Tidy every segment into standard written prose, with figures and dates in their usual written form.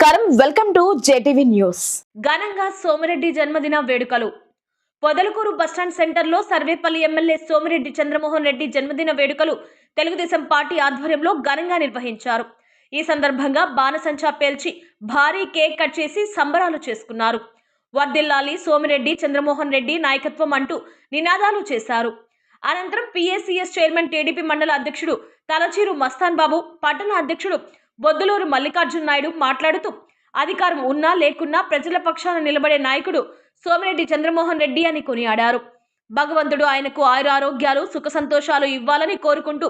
నమస్కారం, welcome to JTV news. ఘనంగా సోమిరెడ్డి జన్మదిన వేడుకలు. పొదలకూరు బస్టాండ్ సెంటర్లో సర్వేపల్లి ఎమ్మెల్యే సోమిరెడ్డి చంద్రమోహన్ రెడ్డి జన్మదిన వేడుకలు తెలుగుదేశం పార్టీ ఆధ్వర్యంలో ఘనంగా నిర్వహించారు. ఈ సందర్భంగా బాణసంచా పేల్చి భారీ కేక్ కట్ చేసి సంబరాలు చేసుకున్నారు. వర్ధిల్లాలి సోమిరెడ్డి చంద్రమోహన్ రెడ్డి నాయకత్వం అంటూ నినాదాలు చేశారు. అనంతరం పిఎసిఎస్ చైర్మన్ టీడీపీ మండల అధ్యక్షుడు తలచీరు మస్తాన్ బాబు, పట్టణ అధ్యక్షుడు బొద్దులూరు మల్లికార్జున నాయుడు మాట్లాడుతూ అధికారం ఉన్నా లేకున్నా ప్రజల పక్షాన నిలబడే నాయకుడు సోమిరెడ్డి చంద్రమోహన్ రెడ్డి అని కొనియాడారు. భగవంతుడు ఆయనకు ఆయురారోగ్యాలు సుఖ సంతోషాలు ఇవ్వాలని కోరుకుంటూ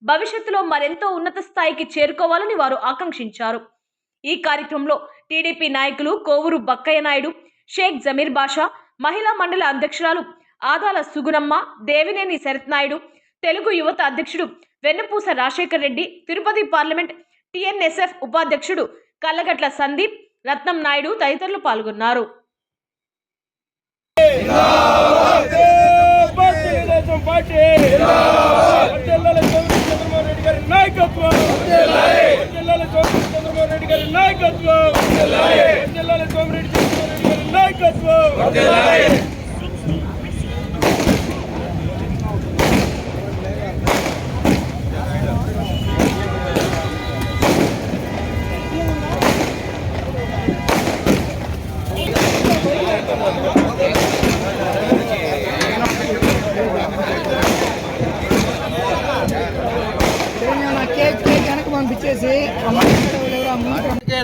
భవిష్యత్తులో మరెంతో ఉన్నత స్థాయికి చేరుకోవాలని వారు ఆకాంక్షించారు. ఈ కార్యక్రమంలో టీడీపీ నాయకులు కోవూరు బక్కయ్య నాయుడు, షేక్ జమీర్ బాషా, మహిళా మండలి అధ్యక్షురాలు ఆదాల సుగుణమ్మ, దేవినేని శరత్ నాయుడు, తెలుగు యువత అధ్యక్షుడు వెన్నపూస రాజశేఖర్ రెడ్డి, తిరుపతి పార్లమెంట్ టిఎన్ఎస్ఎఫ్ ఉపాధ్యక్షుడు కల్లగట్ల సందీప్, రత్నం నాయుడు తదితరులు పాల్గొన్నారు.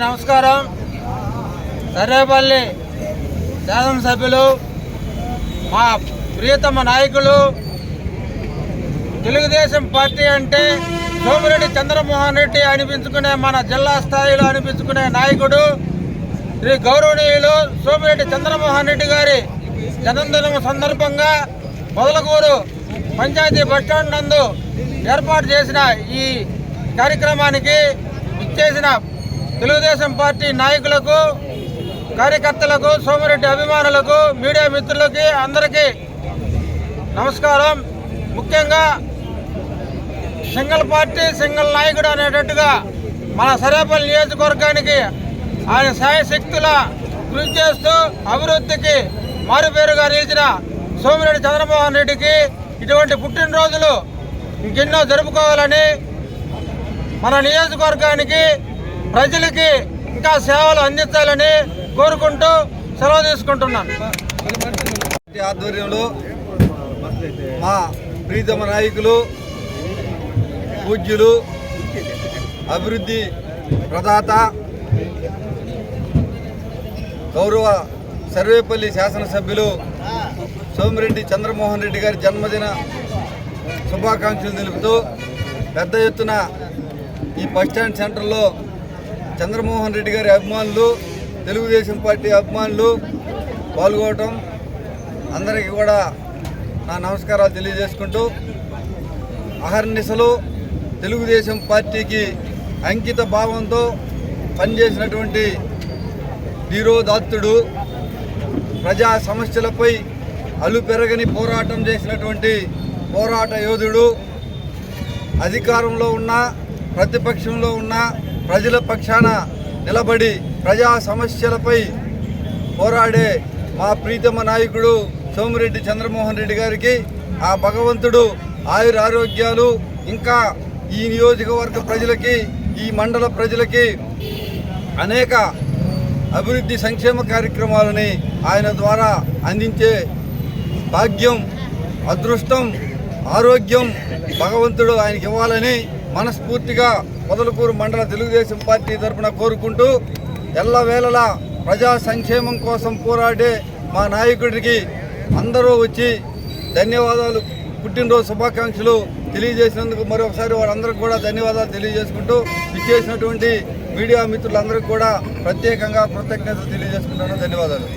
నమస్కారం. సర్వేపల్లి శాసనసభ్యులు, మా ప్రియతమ నాయకులు, తెలుగుదేశం పార్టీ అంటే సోమిరెడ్డి చంద్రమోహన్ రెడ్డి అనిపించుకునే, మన జిల్లా స్థాయిలో అనిపించుకునే నాయకుడు శ్రీ గౌరవనీయులు సోమిరెడ్డి చంద్రమోహన్ రెడ్డి గారి జన్మదినం సందర్భంగా పొదలకూరు పంచాయతీ బస్టాండ్ నందు ఏర్పాటు చేసిన ఈ కార్యక్రమానికి ఇచ్చేసిన తెలుగుదేశం పార్టీ నాయకులకు, కార్యకర్తలకు, సోమిరెడ్డి అభిమానులకు, మీడియా మిత్రులకి అందరికీ నమస్కారం. ముఖ్యంగా సింగిల్ పార్టీ సింగిల్ నాయకుడు అనేటట్టుగా మన సర్వేపల్లి నియోజకవర్గానికి ఆయన శాయశక్తుల కృషి చేస్తూ అభివృద్ధికి మారుపేరుగా నిలిచిన సోమిరెడ్డి చంద్రమోహన్ రెడ్డికి ఇటువంటి పుట్టినరోజులు ఇంకెన్నో జరుపుకోవాలని, మన నియోజకవర్గానికి ప్రజలకి ఇంకా సేవలు అందించాలని కోరుకుంటూ సెలవు తీసుకుంటున్నాను. ఆధ్వర్యంలో మా ప్రీతమ నాయకులు, పూజ్యులు, అభివృద్ధి ప్రదాత, గౌరవ సర్వేపల్లి శాసనసభ్యులు సోమిరెడ్డి చంద్రమోహన్ రెడ్డి గారి జన్మదిన శుభాకాంక్షలు తెలుపుతూ పెద్ద ఎత్తున ఈ బస్టాండ్ సెంటర్లో చంద్రమోహన్ రెడ్డి గారి అభిమానులు, తెలుగుదేశం పార్టీ అభిమానులు పాల్గొనడం, అందరికీ కూడా నా నమస్కారాలు తెలియజేసుకుంటూ, అహర్నిశలు తెలుగుదేశం పార్టీకి అంకిత భావంతో పనిచేసినటువంటి ధీరోదాత్తుడు, ప్రజా సమస్యలపై అలుపెరగని పోరాటం చేసినటువంటి పోరాట యోధుడు, అధికారంలో ఉన్న ప్రతిపక్షంలో ఉన్న ప్రజల పక్షాన నిలబడి ప్రజా సమస్యలపై పోరాడే మా ప్రీతమ నాయకుడు సోమిరెడ్డి చంద్రమోహన్ రెడ్డి గారికి ఆ భగవంతుడు ఆయురారోగ్యాలు, ఇంకా ఈ నియోజకవర్గ ప్రజలకి, ఈ మండల ప్రజలకి అనేక అభివృద్ధి సంక్షేమ కార్యక్రమాలని ఆయన ద్వారా అందించే భాగ్యం, అదృష్టం, ఆరోగ్యం భగవంతుడు ఆయనకి ఇవ్వాలని మనస్ఫూర్తిగా పొదలకూరు మండల తెలుగుదేశం పార్టీ తరఫున కోరుకుంటూ, ఎల్లవేళలా ప్రజా సంక్షేమం కోసం పోరాడే మా నాయకుడికి అందరూ వచ్చి ధన్యవాదాలు, పుట్టినరోజు శుభాకాంక్షలు తెలియజేసినందుకు మరొకసారి వారందరికీ కూడా ధన్యవాదాలు తెలియజేసుకుంటూ, ఇచ్చేసినటువంటి మీడియా మిత్రులందరికీ కూడా ప్రత్యేకంగా కృతజ్ఞతలు తెలియజేసుకుంటాను. ధన్యవాదాలు.